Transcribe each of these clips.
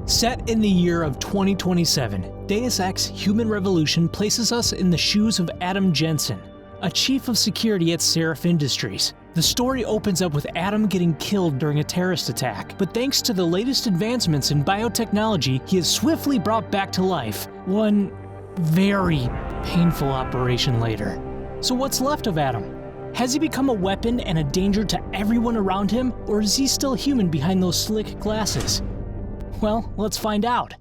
Set in the year of 2027, Deus Ex Human Revolution places us in the shoes of Adam Jensen, a chief of security at Seraph Industries. The story opens up with Adam getting killed during a terrorist attack, but thanks to the latest advancements in biotechnology, he is swiftly brought back to life, one very painful operation later. So what's left of Adam? Has he become a weapon and a danger to everyone around him, or is he still human behind those slick glasses? Well, let's find out.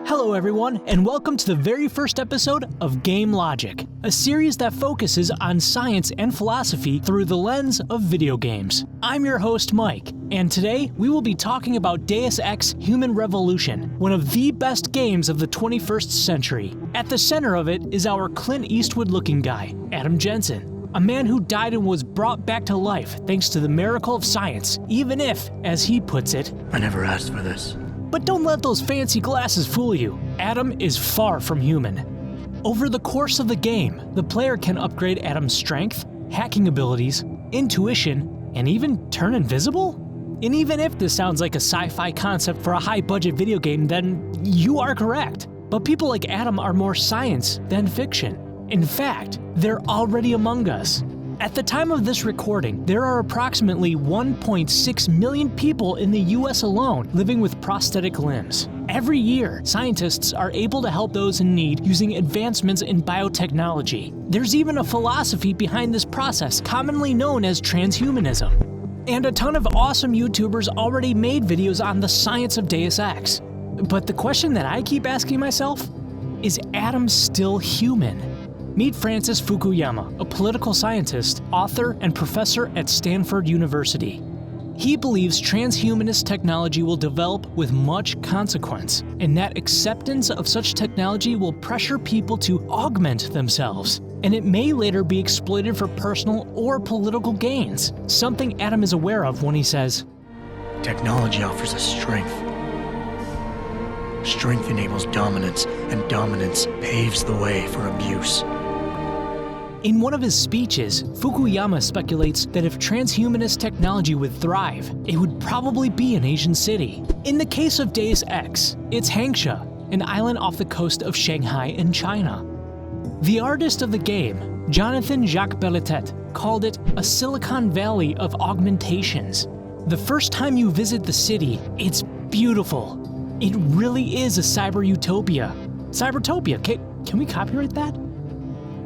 Hello everyone, and welcome to the very first episode of Game Logic, a series that focuses on science and philosophy through the lens of video games. I'm your host Mike, and today we will be talking about Deus Ex Human Revolution, one of the best games of the 21st century. At the center of it is our Clint Eastwood-looking guy, Adam Jensen, a man who died and was brought back to life thanks to the miracle of science, even if, as he puts it, I never asked for this. But don't let those fancy glasses fool you. Adam is far from human. Over the course of the game, the player can upgrade Adam's strength, hacking abilities, intuition, and even turn invisible? And even if this sounds like a sci-fi concept for a high-budget video game, then you are correct. But people like Adam are more science than fiction. In fact, they're already among us. At the time of this recording, there are approximately 1.6 million people in the US alone living with prosthetic limbs. Every year, scientists are able to help those in need using advancements in biotechnology. There's even a philosophy behind this process, commonly known as transhumanism. And a ton of awesome YouTubers already made videos on the science of Deus Ex. But the question that I keep asking myself, is Adam still human? Meet Francis Fukuyama, a political scientist, author, and professor at Stanford University. He believes transhumanist technology will develop with much consequence, and that acceptance of such technology will pressure people to augment themselves, and it may later be exploited for personal or political gains, something Adam is aware of when he says, Technology offers us strength. Strength enables dominance, and dominance paves the way for abuse. In one of his speeches, Fukuyama speculates that if transhumanist technology would thrive, it would probably be an Asian city. In the case of Deus Ex, it's Hangsha, an island off the coast of Shanghai in China. The artist of the game, Jonathan Jacques-Belletête, called it a Silicon Valley of augmentations. The first time you visit the city, it's beautiful. It really is a cyber utopia. Cybertopia, can we copyright that?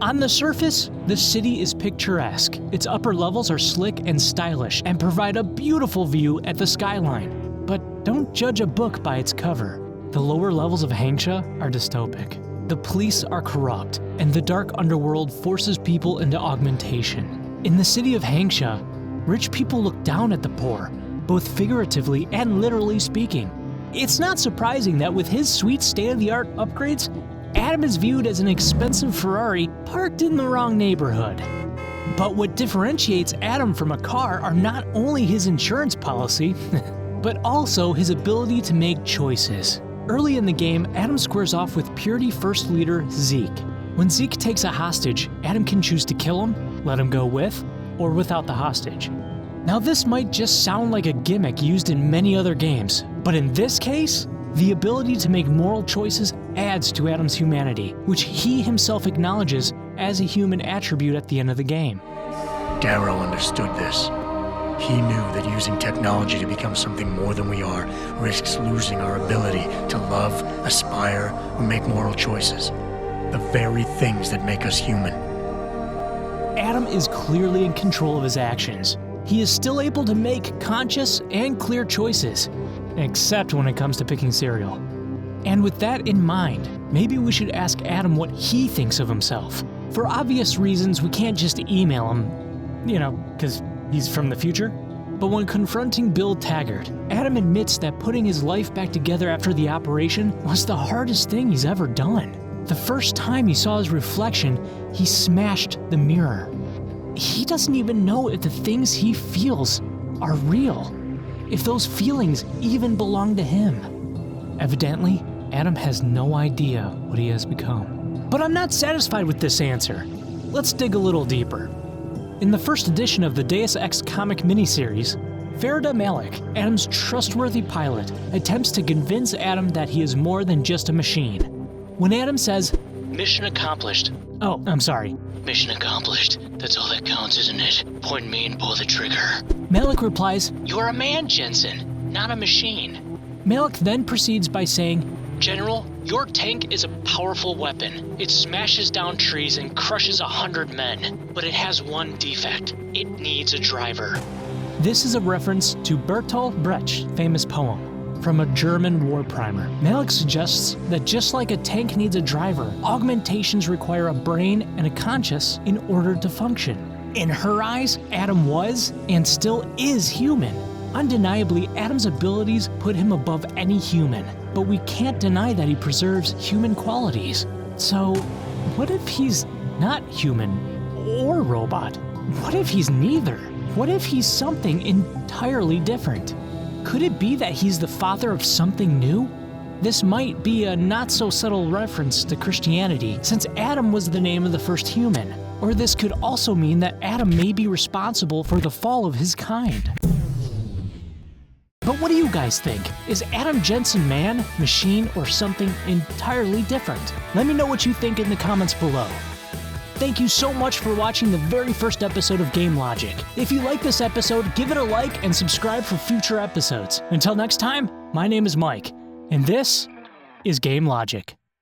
On the surface, the city is picturesque. Its upper levels are slick and stylish and provide a beautiful view at the skyline. But don't judge a book by its cover. The lower levels of Hangsha are dystopic. The police are corrupt, and the dark underworld forces people into augmentation. In the city of Hangsha, rich people look down at the poor, both figuratively and literally speaking. It's not surprising that with his sweet state-of-the-art upgrades, Adam is viewed as an expensive Ferrari parked in the wrong neighborhood. But what differentiates Adam from a car are not only his insurance policy, but also his ability to make choices. Early in the game, Adam squares off with Purity First leader Zeke. When Zeke takes a hostage, Adam can choose to kill him, let him go with, or without the hostage. Now this might just sound like a gimmick used in many other games, but in this case, the ability to make moral choices adds to Adam's humanity, which he himself acknowledges as a human attribute at the end of the game. Darrow understood this. He knew that using technology to become something more than we are risks losing our ability to love, aspire, or make moral choices. The very things that make us human. Adam is clearly in control of his actions. He is still able to make conscious and clear choices, except when it comes to picking cereal. And with that in mind, maybe we should ask Adam what he thinks of himself. For obvious reasons, we can't just email him, because he's from the future. But when confronting Bill Taggart, Adam admits that putting his life back together after the operation was the hardest thing he's ever done. The first time he saw his reflection, he smashed the mirror. He doesn't even know if the things he feels are real, if those feelings even belong to him. Evidently, Adam has no idea what he has become. But I'm not satisfied with this answer. let's dig a little deeper. In the first edition of the Deus Ex comic miniseries, Farida Malik, Adam's trustworthy pilot, attempts to convince Adam that he is more than just a machine. When Adam says, "Mission accomplished." Oh, I'm sorry. "Mission accomplished. That's all that counts, isn't it? Point me and pull the trigger." Malik replies, "You're a man, Jensen, not a machine." Malik then proceeds by saying, "General, your tank is a powerful weapon. It smashes down trees and crushes 100 men, but it has one defect. It needs a driver." This is a reference to Bertolt Brecht's famous poem, from a German war primer. Malik suggests that just like a tank needs a driver, augmentations require a brain and a conscience in order to function. In her eyes, Adam was, and still is, human. Undeniably, Adam's abilities put him above any human, but we can't deny that he preserves human qualities. So, what if he's not human or robot? What if he's neither? What if he's something entirely different? Could it be that he's the father of something new? This might be a not-so-subtle reference to Christianity, since Adam was the name of the first human. Or this could also mean that Adam may be responsible for the fall of his kind. But what do you guys think? Is Adam Jensen man, machine, or something entirely different? Let me know what you think in the comments below. Thank you so much for watching the very first episode of Game Logic. If you like this episode, give it a like and subscribe for future episodes. Until next time, my name is Mike, and this is Game Logic.